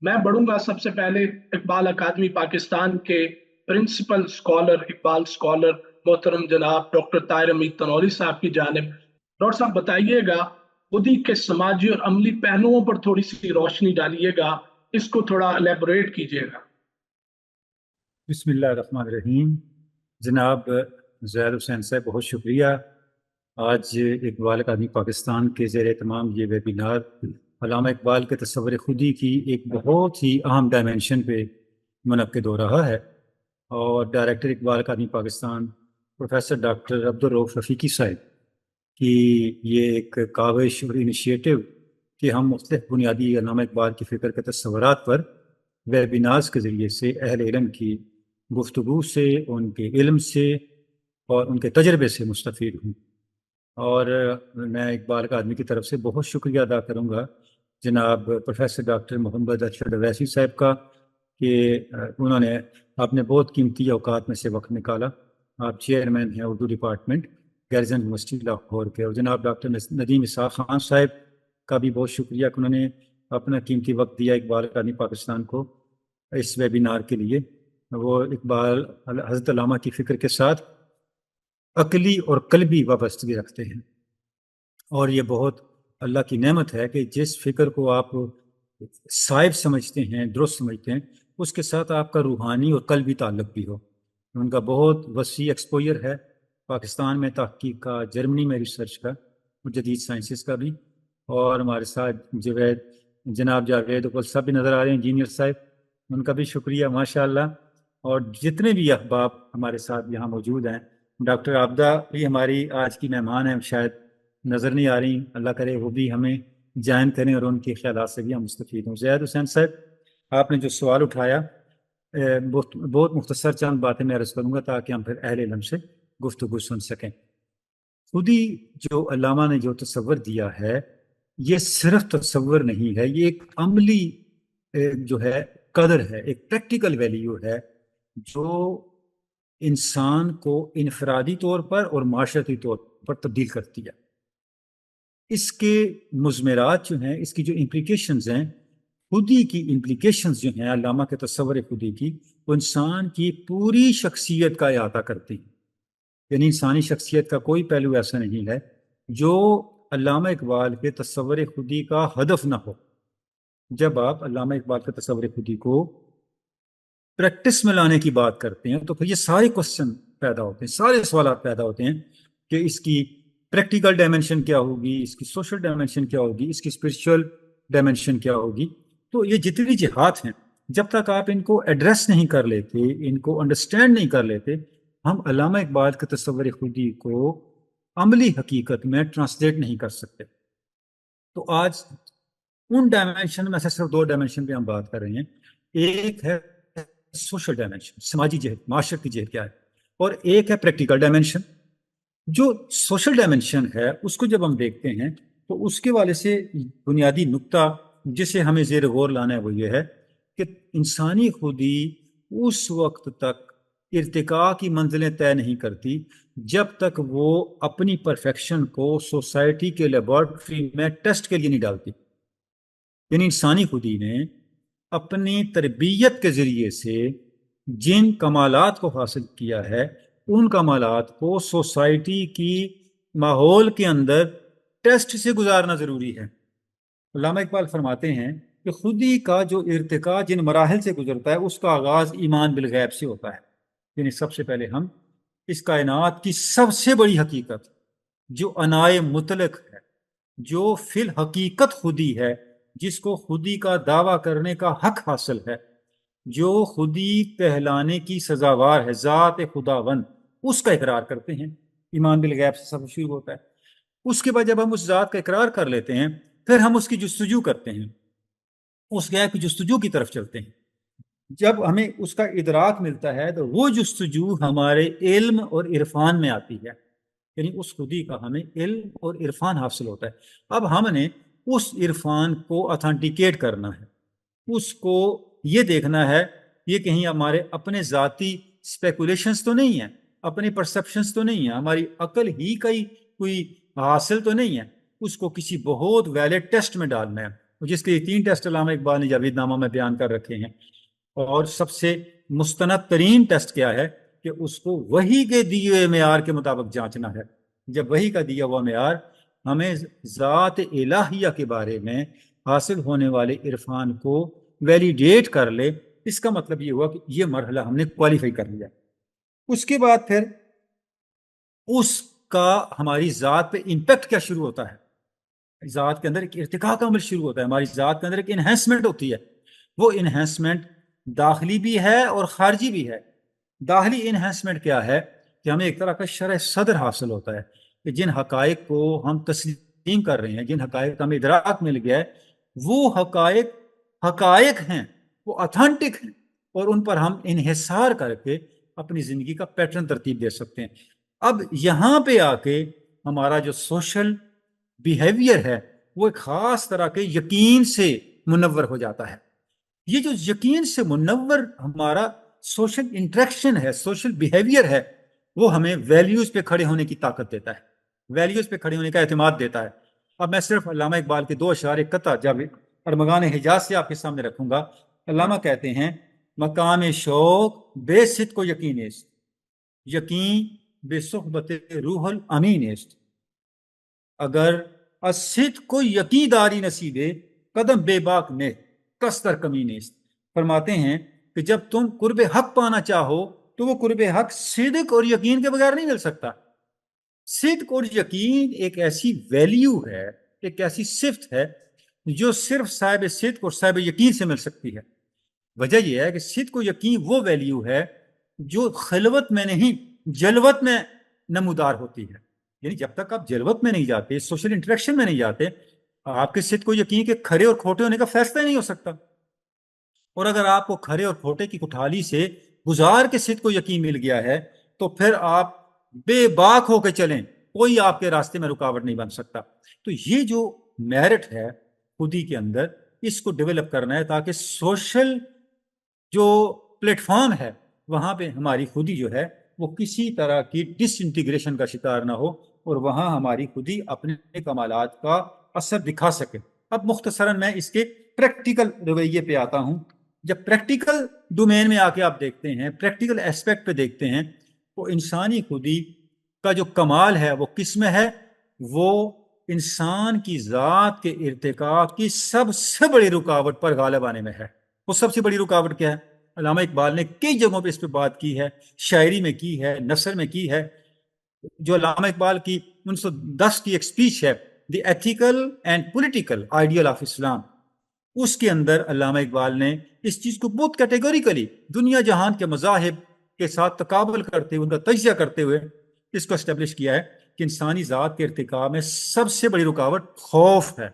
میں بڑھوں گا سب سے پہلے اقبال اکادمی پاکستان کے پرنسپل اسکالر، اقبال اسکالر محترم جناب ڈاکٹر طاہر حمید تنوری صاحب کی جانب۔ ڈاکٹر صاحب بتائیے گا، خودی کے سماجی اور عملی پہلوؤں پر تھوڑی سی روشنی ڈالیے گا، اس کو تھوڑا الیبوریٹ کیجیے گا۔ بسم اللہ الرحمن الرحیم۔ جناب زید حسین صاحب، بہت شکریہ۔ آج اقبال اکادمی پاکستان کے زیر اہتمام یہ ویبینار علامہ اقبال کے تصور خودی کی ایک بہت ہی اہم ڈائمنشن پہ منعقد ہو رہا ہے، اور ڈائریکٹر اقبال اکادمی پاکستان پروفیسر ڈاکٹر عبدالرؤف رفیقی صاحب کی یہ ایک کاوش اور انیشیٹو کہ ہم مختلف بنیادی علامہ اقبال کی فکر کے تصورات پر ویبینارز کے ذریعے سے اہل علم کی گفتگو سے، ان کے علم سے اور ان کے تجربے سے مستفید ہوں۔ اور میں اقبال اکادمی کی طرف سے بہت شکریہ ادا کروں گا جناب پروفیسر ڈاکٹر محمد ارشد اویسی صاحب کا کہ انہوں نے اپنے بہت قیمتی اوقات میں سے وقت نکالا۔ آپ چیئرمین ہیں Urdu department Garrison university Lahore کے، اور جناب ڈاکٹر ندیم اسحاق خان صاحب کا بھی بہت شکریہ کہ انہوں نے اپنا قیمتی وقت دیا اقبال اکادمی پاکستان کو اس ویبینار کے لیے۔ وہ اقبال حضرت علامہ کی فکر کے ساتھ عقلی اور قلبی وابستگی رکھتے ہیں، اور یہ بہت اللہ کی نعمت ہے کہ جس فکر کو آپ صائب سمجھتے ہیں، درست سمجھتے ہیں، اس کے ساتھ آپ کا روحانی اور قلبی تعلق بھی ہو۔ ان کا بہت وسیع ایکسپوجر ہے پاکستان میں تحقیق کا، جرمنی میں ریسرچ کا اور جدید سائنسز کا بھی۔ اور ہمارے ساتھ جناب جاوید اقبال صاحب بھی نظر آ رہے ہیں، انجینئر صاحب، ان کا بھی شکریہ ماشاءاللہ۔ اور جتنے بھی احباب ہمارے ساتھ یہاں موجود ہیں، ڈاکٹر عابدہ بھی ہماری آج کی مہمان ہیں، شاید نظر نہیں آ رہی، اللہ کرے وہ بھی ہمیں جوائن کریں اور ان کے خیالات سے بھی ہم مستفید ہوں۔ زید حسین صاحب، آپ نے جو سوال اٹھایا، بہت مختصر چند باتیں میں عرض کروں گا تاکہ ہم پھر اہل علم سے گفتگو سن سکیں۔ خودی جو علامہ نے جو تصور دیا ہے، یہ صرف تصور نہیں ہے، یہ ایک عملی جو ہے قدر ہے، ایک پریکٹیکل ویلیو ہے جو انسان کو انفرادی طور پر اور معاشرتی طور پر تبدیل کرتی ہے۔ اس کے مضمرات جو ہیں، اس کی جو امپلیکیشنز ہیں، خودی کی امپلیکیشنز جو ہیں علامہ کے تصور خودی کی، وہ انسان کی پوری شخصیت کا احاطہ کرتی ہیں۔ یعنی انسانی شخصیت کا کوئی پہلو ایسا نہیں ہے جو علامہ اقبال کے تصور خودی کا ہدف نہ ہو۔ جب آپ علامہ اقبال کے تصور خودی کو پریکٹس میں لانے کی بات کرتے ہیں تو پھر یہ سارے کوسچن پیدا ہوتے ہیں، سارے سوالات پیدا ہوتے ہیں کہ اس کی پریکٹیکل ڈائمنشن کیا ہوگی، اس کی سوشل ڈائمنشن کیا ہوگی، اس کی اسپرچول ڈائمنشن کیا ہوگی۔ تو یہ جتنی جہات ہیں، جب تک آپ ان کو ایڈریس نہیں کر لیتے، ان کو انڈرسٹینڈ نہیں کر لیتے، ہم علامہ اقبال کے تصور خودی کو عملی حقیقت میں ٹرانسلیٹ نہیں کر سکتے۔ تو آج ان ڈائمنشن میں سے صرف دو ڈائمنشن پہ ہم بات کر رہے ہیں۔ ایک ہے سوشل ڈائمنشن، سماجی جہت، معاشرتی جہت کیا ہے، اور ایک ہے پریکٹیکل ڈائمنشن۔ جو سوشل ڈائمنشن ہے اس کو جب ہم دیکھتے ہیں تو اس کے والے سے بنیادی نقطہ جسے ہمیں زیر غور لانا ہے وہ یہ ہے کہ انسانی خودی اس وقت تک ارتقاء کی منزلیں طے نہیں کرتی جب تک وہ اپنی پرفیکشن کو سوسائٹی کے لیبارٹری میں ٹیسٹ کے لیے نہیں ڈالتی۔ یعنی انسانی خودی نے اپنی تربیت کے ذریعے سے جن کمالات کو حاصل کیا ہے، ان کمالات کو سوسائٹی کی ماحول کے اندر ٹیسٹ سے گزارنا ضروری ہے۔ علامہ اقبال فرماتے ہیں کہ خودی کا جو ارتقاء جن مراحل سے گزرتا ہے اس کا آغاز ایمان بالغیب سے ہوتا ہے۔ یعنی سب سے پہلے ہم اس کائنات کی سب سے بڑی حقیقت جو انائے مطلق ہے، جو فی الحقیقت خودی ہے، جس کو خودی کا دعویٰ کرنے کا حق حاصل ہے، جو خودی کہلانے کی سزاوار ہے، ذات خداوند، اس کا اقرار کرتے ہیں۔ ایمان بالغیب سے سب شروع ہوتا ہے۔ اس کے بعد جب ہم اس ذات کا اقرار کر لیتے ہیں، پھر ہم اس کی جستجو کرتے ہیں، اس غیب کی جستجو کی طرف چلتے ہیں۔ جب ہمیں اس کا ادراک ملتا ہے تو وہ جستجو ہمارے علم اور عرفان میں آتی ہے، یعنی اس خودی کا ہمیں علم اور عرفان حاصل ہوتا ہے۔ اب ہم نے اس عرفان کو اتھینٹیکیٹ کرنا ہے، اس کو یہ دیکھنا ہے یہ کہیں ہمارے اپنے ذاتی اسپیکولیشنز تو نہیں ہیں، اپنی پرسپشنز تو نہیں ہیں، ہماری عقل ہی کا کوئی حاصل تو نہیں ہے، اس کو کسی بہت ویلڈ ٹیسٹ میں ڈالنا ہے۔ جس کے 3 ٹیسٹ علامہ اقبال نے جاوید نامہ میں بیان کر رکھے ہیں. اور سب سے مستند ترین ٹیسٹ کیا ہے کہ اس کو وحی کے دیے ہوئے معیار کے مطابق جانچنا ہے. جب وحی کا دیا ہوا معیار ہمیں ذات الہیہ کے بارے میں حاصل ہونے والے عرفان کو ویلیڈیٹ کر لے، اس کا مطلب یہ ہوا کہ یہ مرحلہ ہم نے کوالیفائی کر لیا. اس کے بعد پھر اس کا ہماری ذات پہ امپیکٹ کیا شروع ہوتا ہے. ذات کے اندر ایک ارتقاء کا عمل شروع ہوتا ہے، ہماری ذات کے اندر ایک انہینسمنٹ ہوتی ہے. وہ انہینسمنٹ داخلی بھی ہے اور خارجی بھی ہے. داخلی انہینسمنٹ کیا ہے کہ ہمیں ایک طرح کا شرح صدر حاصل ہوتا ہے کہ جن حقائق کو ہم تسلیم کر رہے ہیں، جن حقائق کا ہمیں ادراک مل گیا ہے، وہ حقائق ہیں، وہ اتھینٹک ہیں، اور ان پر ہم انحصار کر کے اپنی زندگی کا پیٹرن ترتیب دے سکتے ہیں. اب یہاں پہ آ کے ہمارا جو سوشل بیہیویئر ہے وہ ایک خاص طرح کے یقین سے منور ہو جاتا ہے. یہ جو یقین سے منور ہمارا سوشل انٹریکشن ہے، سوشل بیہیویئر ہے، وہ ہمیں ویلیوز پہ کھڑے ہونے کی طاقت دیتا ہے، ویلیوز پہ کھڑے ہونے کا اعتماد دیتا ہے. اب میں صرف علامہ اقبال کے 2 اشعار ایک قطع جب ارمغان حجاز سے آپ کے سامنے رکھوں گا. علامہ کہتے ہیں مقام شوق بے صدق و یقین است، یقین بے صحبت روح الامین است، اگر الصدق کو یقین داری نصیبے قدم بے باک نے کستر کمین است. فرماتے ہیں کہ جب تم قرب حق پانا چاہو تو وہ قرب حق صدق اور یقین کے بغیر نہیں مل سکتا. صدق اور یقین ایک ایسی ویلیو ہے، ایک ایسی صفت ہے جو صرف صاحب صدق اور صاحب یقین سے مل سکتی ہے. وجہ یہ ہے کہ صدق و یقین وہ ویلیو ہے جو خلوت میں نہیں جلوت میں نمودار ہوتی ہے. یعنی جب تک آپ جلوت میں نہیں جاتے، سوشل انٹریکشن میں نہیں جاتے، آپ کے صدق و یقین کے کھرے اور کھوٹے ہونے کا فیصلہ نہیں ہو سکتا. اور اگر آپ کو کھرے اور کھوٹے کی کٹھالی سے گزار کے صدق و یقین مل گیا ہے تو پھر آپ بے باک ہو کے چلیں، کوئی آپ کے راستے میں رکاوٹ نہیں بن سکتا. تو یہ جو میرٹ ہے خودی کے اندر، اس کو ڈیولپ کرنا ہے تاکہ سوشل جو پلیٹ فارم ہے وہاں پہ ہماری خودی جو ہے وہ کسی طرح کی ڈس انٹیگریشن کا شکار نہ ہو اور وہاں ہماری خودی اپنے کمالات کا اثر دکھا سکے. اب مختصراً میں اس کے پریکٹیکل رویے پہ آتا ہوں. جب پریکٹیکل ڈومین میں آ کے آپ دیکھتے ہیں، پریکٹیکل ایسپیکٹ پہ دیکھتے ہیں، تو انسانی خودی کا جو کمال ہے وہ کس میں ہے؟ وہ انسان کی ذات کے ارتقاء کی سب سے بڑی رکاوٹ پر غالب آنے میں ہے. وہ سب سے بڑی رکاوٹ کیا ہے؟ علامہ اقبال نے کئی جگہوں پہ اس پہ بات کی ہے، شاعری میں کی ہے، نثر میں کی ہے. جو علامہ اقبال کی 1910 کی ایک سپیچ ہے، the ethical and political ideal of Islam, اس کے اندر علامہ اقبال نے اس چیز کو بہت کیٹیگوریکلی دنیا جہان کے مذاہب کے ساتھ تقابل کرتے ہوئے، ان کا تجزیہ کرتے ہوئے اس کو اسٹیبلش کیا ہے کہ انسانی ذات کے ارتقاء میں سب سے بڑی رکاوٹ خوف ہے.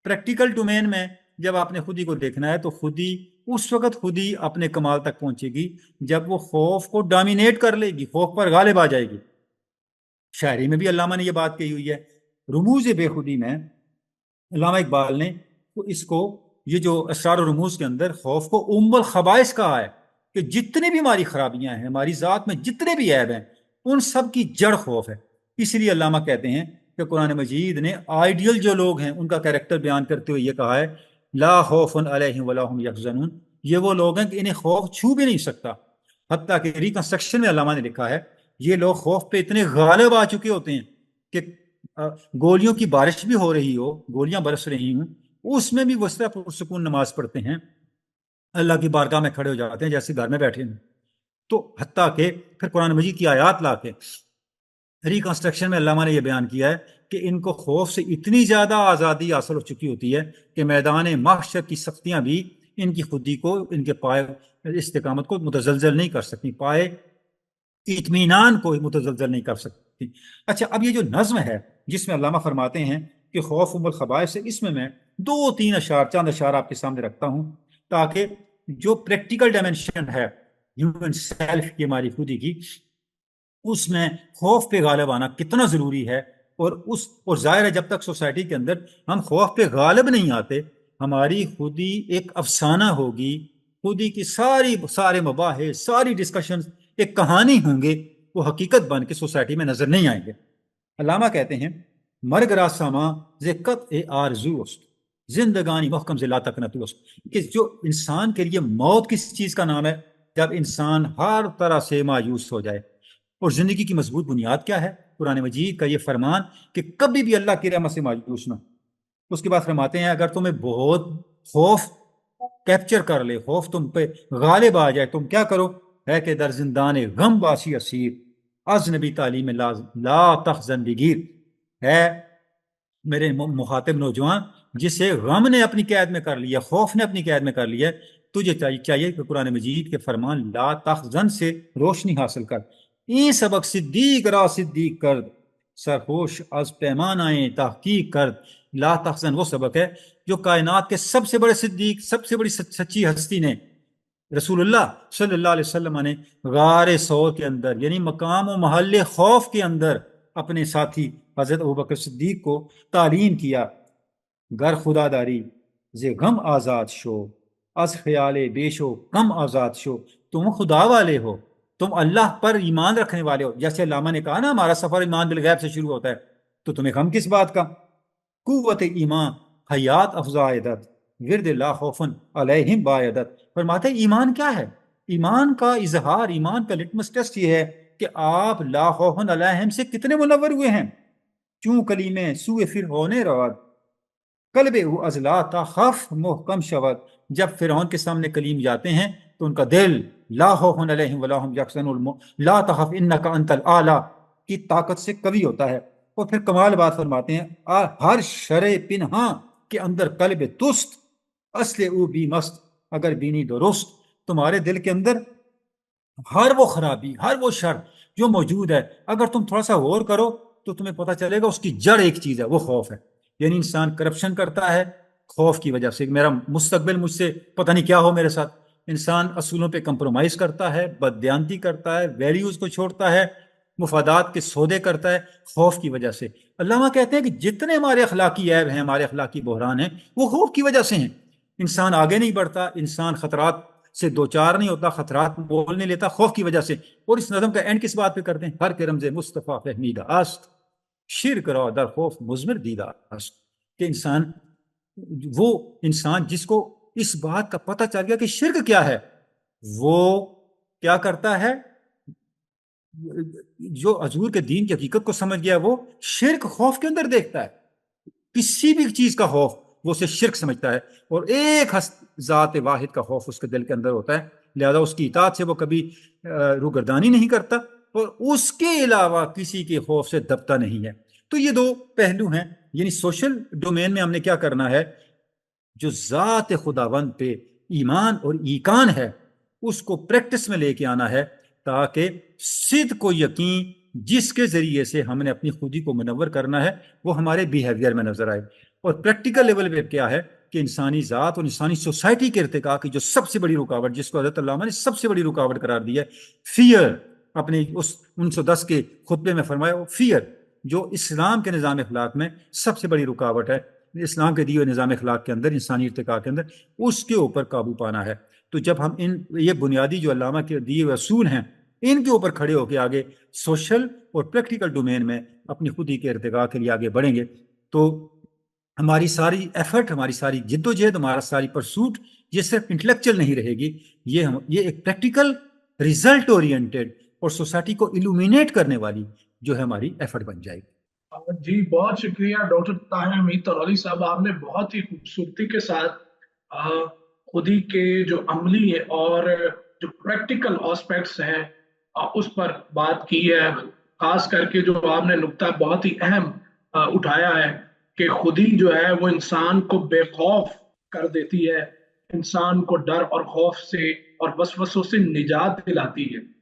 پریکٹیکل ڈومین میں جب آپ نے خودی کو دیکھنا ہے تو خودی اس وقت خودی اپنے کمال تک پہنچے گی جب وہ خوف کو ڈومینیٹ کر لے گی، خوف پر غالب آ جائے گی. شاعری میں بھی علامہ نے یہ بات کہی ہوئی ہے. رموز بے خودی میں علامہ اقبال نے اس کو، یہ جو اسرار و رموز کے اندر خوف کو ام الخبائث کہا ہے کہ جتنے بھی ہماری خرابیاں ہیں، ہماری ذات میں جتنے بھی عیب ہیں، ان سب کی جڑ خوف ہے. اس لیے علامہ کہتے ہیں کہ قرآن مجید نے آئیڈیل جو لوگ ہیں ان کا کریکٹر بیان کرتے ہوئے یہ کہا ہے لا خوف علیہم ولا هم یحزنون. یہ وہ لوگ ہیں کہ انہیں خوف چھو بھی نہیں سکتا. حتیٰ کہ ریکنسٹرکشن میں علامہ نے لکھا ہے یہ لوگ خوف پہ اتنے غالب آ چکے ہوتے ہیں کہ گولیوں کی بارش بھی ہو رہی ہو، گولیاں برس رہی ہوں، اس میں بھی وہ اس طرح پرسکون نماز پڑھتے ہیں، اللہ کی بارگاہ میں کھڑے ہو جاتے ہیں جیسے گھر میں بیٹھے ہیں. تو حتیٰ کہ پھر قرآن مجید کی آیات لا کے ریکنسٹرکشن میں علامہ نے یہ بیان کیا ہے کہ ان کو خوف سے اتنی زیادہ آزادی حاصل ہو چکی ہوتی ہے کہ میدان محشر کی سختیاں بھی ان کی خودی کو، ان کے پائے استقامت کو متزلزل نہیں کر سکتی، پائے اطمینان کو متزلزل نہیں کر سکتی. اچھا، اب یہ جو نظم ہے جس میں علامہ فرماتے ہیں کہ خوف ام الخبائث سے، اس میں 2-3 اشعار، چند اشعار آپ کے سامنے رکھتا ہوں تاکہ جو پریکٹیکل ڈائمنشن ہے ہیومن سیلف کی، ہماری خودی کی، اس میں خوف پہ غالب آنا کتنا ضروری ہے. اور ظاہر ہے جب تک سوسائٹی کے اندر ہم خوف پہ غالب نہیں آتے، ہماری خودی ایک افسانہ ہوگی، خودی کی سارے مباحث، ساری ڈسکشن ایک کہانی ہوں گے، وہ حقیقت بن کے سوسائٹی میں نظر نہیں آئیں گے. علامہ کہتے ہیں مرگ را ساما ز قطع آرزو است، زندگانی محکم سے لا تقنطوا، کہ جو انسان کے لیے موت کس چیز کا نام ہے؟ جب انسان ہر طرح سے مایوس ہو جائے۔ اور زندگی کی مضبوط بنیاد کیا ہے؟ قرآن مجید کا یہ فرمان کہ کبھی بھی اللہ کی رحمت سے مایوس نہ۔ اس کے بعد فرماتے ہیں اگر تمہیں بہت خوف کیپچر کر لے، خوف تم پہ غالب آ جائے، تم کیا کرو؟ ہے کہ در زندان غم باسی اسیر، از نبی تعلیم لا تخزن بگیر، ہے میرے مخاطب نوجوان جسے غم نے اپنی قید میں کر لیا، خوف نے اپنی قید میں کر لیا، تجھے چاہیے کہ قرآن مجید کے فرمان لا تخزن سے روشنی حاصل کر۔ این سبق صدیق را صدیق کرد، سرخوش از پیمان آئیں تحقیق کرد۔ لا تخزن وہ سبق ہے جو کائنات کے سب سے بڑے صدیق، سب سے بڑی سچی ہستی نے، رسول اللہ صلی اللہ علیہ وسلم نے غار ثور کے اندر، یعنی مقام و محل خوف کے اندر، اپنے ساتھی حضرت ابوبکر صدیق کو تعلیم کیا، گر خدا داری ز غم آزاد شو، از خیال بیش و کم آزاد شو، تم خدا والے ہو، تم اللہ پر ایمان رکھنے والے ہو۔ جیسے علامہ نے کہا نا ہمارا سفر ایمان بالغیب سے شروع ہوتا ہے، تو تمہیں غم کس بات کا؟ قوت ایمان حیات افزا عدت، ورد لا خوفن علیہم باعدت۔ فرماتے ہیں ایمان کیا ہے؟ ایمان کا اظہار، ایمان کا لٹمس ٹیسٹ یہ ہے کہ آپ لا خوفن علیہم سے کتنے منور ہوئے ہیں۔ چون کلیمے سوء فرعون رواد، قلب او از لا تخف محکم شود۔ جب فرعون کے سامنے کلیم جاتے ہیں تو ان کا دل لا خوف علیہم ولا هم یحزنون لا تخف انک انت الاعلی کی طاقت سے قوی ہوتا ہے۔ اور پھر کمال بات فرماتے ہیں ہر شرع پنہاں کے اندر قلب تست، اصل او بی مست اگر بینی درست۔ تمہارے دل کے اندر ہر وہ خرابی، ہر وہ شر جو موجود ہے، اگر تم تھوڑا سا غور کرو تو تمہیں پتہ چلے گا اس کی جڑ ایک چیز ہے، وہ خوف ہے۔ یعنی انسان کرپشن کرتا ہے خوف کی وجہ سے، میرا مستقبل مجھ سے پتہ نہیں کیا ہو میرے ساتھ۔ انسان اصولوں پہ کمپرومائز کرتا ہے، بددیانتی کرتا ہے، ویلیوز کو چھوڑتا ہے، مفادات کے سودے کرتا ہے خوف کی وجہ سے۔ علامہ کہتے ہیں کہ جتنے ہمارے اخلاقی عیب ہیں، ہمارے اخلاقی بحران ہیں، وہ خوف کی وجہ سے ہیں۔ انسان آگے نہیں بڑھتا، انسان خطرات سے دوچار نہیں ہوتا، خطرات بول نہیں لیتا خوف کی وجہ سے۔ اور اس نظم کا اینڈ کس بات پہ کرتے ہیں؟ ہر کے رمز مصطفیٰ فہمیدہ است، شرک را در خوف مضمر دیدہ است۔ کہ انسان، وہ انسان جس کو اس بات کا پتہ چل گیا کہ شرک کیا ہے، وہ کیا کرتا ہے؟ جو حضور کے دین کی حقیقت کو سمجھ گیا وہ شرک خوف کے اندر دیکھتا ہے، کسی بھی چیز کا خوف وہ اسے شرک سمجھتا ہے، اور ایک ذات واحد کا خوف اس کے دل کے اندر ہوتا ہے، لہذا اس کی اطاعت سے وہ کبھی روگردانی نہیں کرتا، اور اس کے علاوہ کسی کے خوف سے دبتا نہیں ہے۔ تو یہ دو پہلو ہیں۔ یعنی سوشل ڈومین میں ہم نے کیا کرنا ہے؟ جو ذات خداوند پہ ایمان اور ایقان ہے اس کو پریکٹس میں لے کے آنا ہے، تاکہ صدق و یقین جس کے ذریعے سے ہم نے اپنی خودی کو منور کرنا ہے وہ ہمارے بیہیویئر میں نظر آئے۔ اور پریکٹیکل لیول پہ کیا ہے کہ انسانی ذات اور انسانی سوسائٹی کے ارتقاء کی جو سب سے بڑی رکاوٹ، جس کو حضرت علامہ نے سب سے بڑی رکاوٹ قرار دی ہے، فیئر، اپنے اس 1910 کے خطبے میں فرمایا، وہ فیئر جو اسلام کے نظام اخلاق میں سب سے بڑی رکاوٹ ہے، اسلام کے دیے ہوئے نظام اخلاق کے اندر، انسانی ارتقاء کے اندر، اس کے اوپر قابو پانا ہے۔ تو جب ہم یہ بنیادی جو علامہ کے دیے ہوئے اصول ہیں ان کے اوپر کھڑے ہو کے آگے سوشل اور پریکٹیکل ڈومین میں اپنی خودی کے ارتقاء کے لیے آگے بڑھیں گے، تو ہماری ساری ایفرٹ، ہماری ساری جد و جہد، ہمارا ساری پرسوٹ یہ صرف انٹلیکچل نہیں رہے گی، یہ ایک پریکٹیکل ریزلٹ اورینٹیڈ اور سوسائٹی کو illuminate کرنے والی جو ہے ہماری ایفرٹ بن جائے گی۔ جی بہت شکریہ ڈاکٹر طاہر حمید تنولی صاحب، آپ نے بہت ہی خوبصورتی کے ساتھ خودی کے جو عملی اور جو پریکٹیکل آسپیکٹس ہیں اس پر بات کی ہے، خاص کر کے جو آپ نے نقطہ بہت ہی اہم اٹھایا ہے کہ خودی جو ہے وہ انسان کو بے خوف کر دیتی ہے، انسان کو ڈر اور خوف سے اور وسوسوں سے نجات دلاتی ہے۔